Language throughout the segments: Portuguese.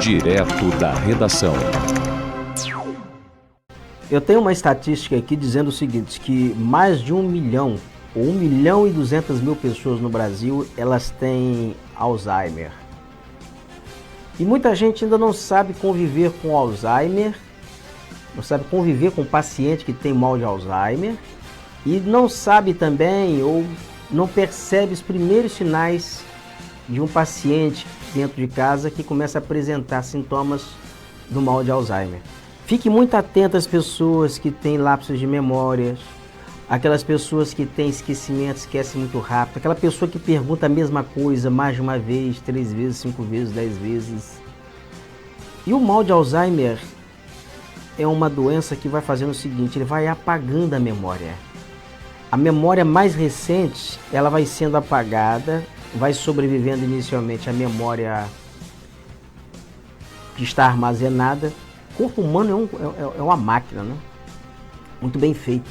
Direto da redação. Eu tenho uma estatística aqui dizendo o seguinte, que mais de 1 milhão ou 1.200.000 pessoas no Brasil, elas têm Alzheimer. E muita gente ainda não sabe conviver com Alzheimer, não sabe conviver com um paciente que tem mal de Alzheimer e não sabe também ou não percebe os primeiros sinais de um paciente dentro de casa que começa a apresentar sintomas do mal de Alzheimer. Fique muito atento às pessoas que têm lapsos de memória, aquelas pessoas que têm esquecimento, esquecem muito rápido, aquela pessoa que pergunta a mesma coisa mais de uma vez, 3 vezes, 5 vezes, 10 vezes. E o mal de Alzheimer é uma doença que vai fazendo o seguinte, ele vai apagando a memória. A memória mais recente, ela vai sendo apagada, vai sobrevivendo inicialmente a memória que está armazenada. O corpo humano é uma máquina, né? Muito bem feita.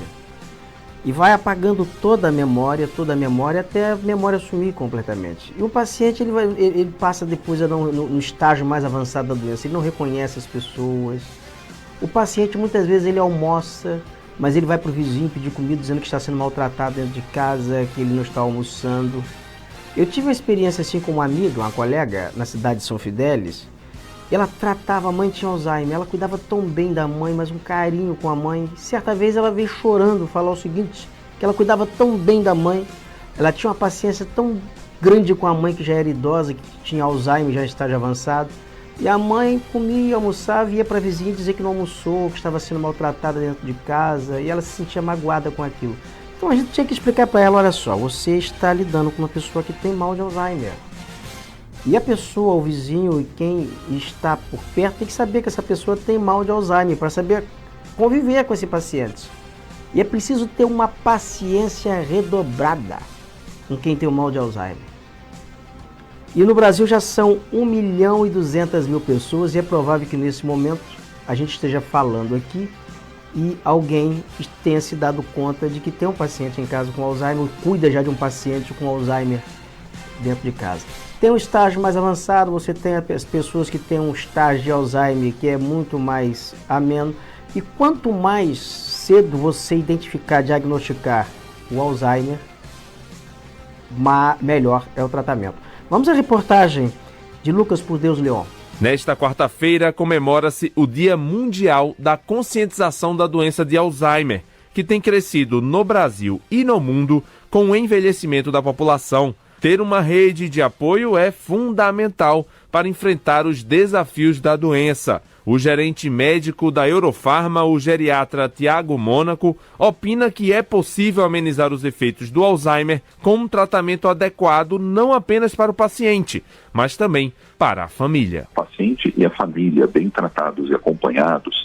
E vai apagando toda a memória até a memória sumir completamente. E o paciente ele passa depois no estágio mais avançado da doença, ele não reconhece as pessoas. O paciente muitas vezes ele almoça, mas ele vai para o vizinho pedir comida dizendo que está sendo maltratado dentro de casa, que ele não está almoçando. Eu tive uma experiência assim com uma amiga, uma colega, na cidade de São Fidélis. Ela tratava, a mãe tinha Alzheimer, ela cuidava tão bem da mãe, mas um carinho com a mãe. Certa vez ela veio chorando falar o seguinte, que ela cuidava tão bem da mãe, ela tinha uma paciência tão grande com a mãe que já era idosa, que tinha Alzheimer, já estágio avançado. E a mãe comia, almoçava, ia para a vizinha dizer que não almoçou, que estava sendo maltratada dentro de casa, e ela se sentia magoada com aquilo. Então a gente tinha que explicar para ela, olha só, você está lidando com uma pessoa que tem mal de Alzheimer. E a pessoa, o vizinho e quem está por perto tem que saber que essa pessoa tem mal de Alzheimer para saber conviver com esse paciente. E é preciso ter uma paciência redobrada com quem tem o mal de Alzheimer. E no Brasil já são 1.200.000 pessoas e é provável que nesse momento a gente esteja falando aqui e alguém tenha se dado conta de que tem um paciente em casa com Alzheimer, cuida já de um paciente com Alzheimer dentro de casa. Tem um estágio mais avançado, você tem as pessoas que têm um estágio de Alzheimer que é muito mais ameno. E quanto mais cedo você identificar, diagnosticar o Alzheimer, melhor é o tratamento. Vamos à reportagem de Lucas Por Deus Leon. Nesta quarta-feira comemora-se o Dia Mundial da Conscientização da Doença de Alzheimer, que tem crescido no Brasil e no mundo com o envelhecimento da população. Ter uma rede de apoio é fundamental para enfrentar os desafios da doença. O gerente médico da Eurofarma, o geriatra Tiago Mônaco, opina que é possível amenizar os efeitos do Alzheimer com um tratamento adequado não apenas para o paciente, mas também para a família. O paciente e a família bem tratados e acompanhados,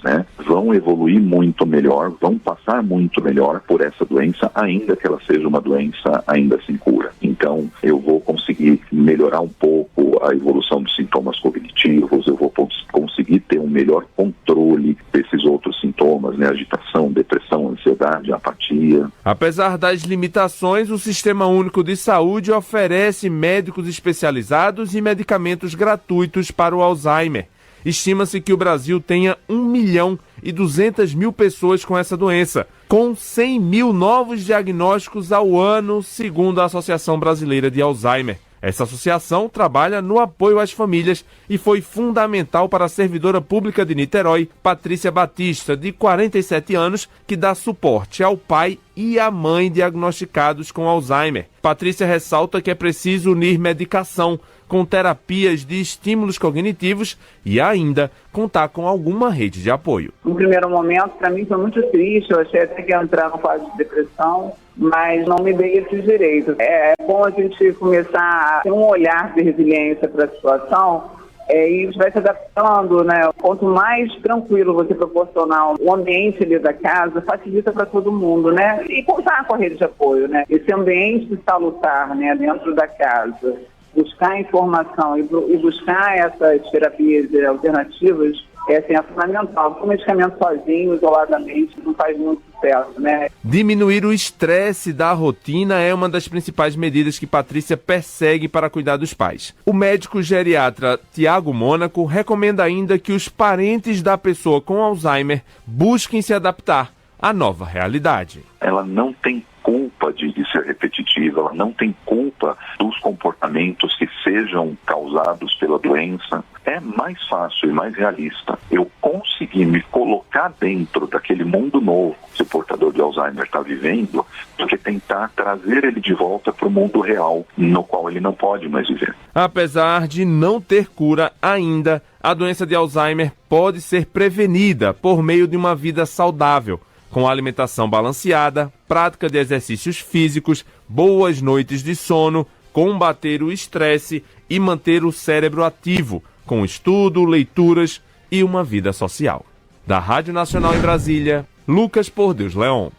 vão evoluir muito melhor, vão passar muito melhor por essa doença, ainda que ela seja uma doença ainda sem cura. Então, eu vou conseguir melhorar um pouco a evolução dos sintomas cognitivos, eu vou conseguir ter um melhor controle desses outros sintomas, agitação, depressão, ansiedade, apatia. Apesar das limitações, o Sistema Único de Saúde oferece médicos especializados e medicamentos gratuitos para o Alzheimer. Estima-se que o Brasil tenha 1.200.000 pessoas com essa doença, com 100.000 novos diagnósticos ao ano, segundo a Associação Brasileira de Alzheimer. Essa associação trabalha no apoio às famílias e foi fundamental para a servidora pública de Niterói, Patrícia Batista, de 47 anos, que dá suporte ao pai e à mãe diagnosticados com Alzheimer. Patrícia ressalta que é preciso unir medicação com terapias de estímulos cognitivos e ainda contar com alguma rede de apoio. No primeiro momento, para mim foi muito triste, eu achei até que ia entrar no quadro de depressão, mas não me dei esse direito. É bom a gente começar a ter um olhar de resiliência para a situação e vai se adaptando, Quanto mais tranquilo você proporcionar o ambiente ali da casa, facilita para todo mundo, E contar com a rede de apoio, Esse ambiente salutar, dentro da casa. Buscar informação e buscar essas terapias alternativas é fundamental. O medicamento sozinho, isoladamente, não faz muito sucesso, né? Diminuir o estresse da rotina é uma das principais medidas que Patrícia persegue para cuidar dos pais. O médico geriatra Tiago Mônaco recomenda ainda que os parentes da pessoa com Alzheimer busquem se adaptar à nova realidade. Ela não tem culpa de ser repetitiva, ela não tem culpa dos comportamentos que sejam causados pela doença. É mais fácil e mais realista eu conseguir me colocar dentro daquele mundo novo que o portador de Alzheimer está vivendo, do que tentar trazer ele de volta para o mundo real, no qual ele não pode mais viver. Apesar de não ter cura ainda, a doença de Alzheimer pode ser prevenida por meio de uma vida saudável, com alimentação balanceada, prática de exercícios físicos, boas noites de sono, combater o estresse e manter o cérebro ativo, com estudo, leituras e uma vida social. Da Rádio Nacional em Brasília, Lucas Por Deus Leon.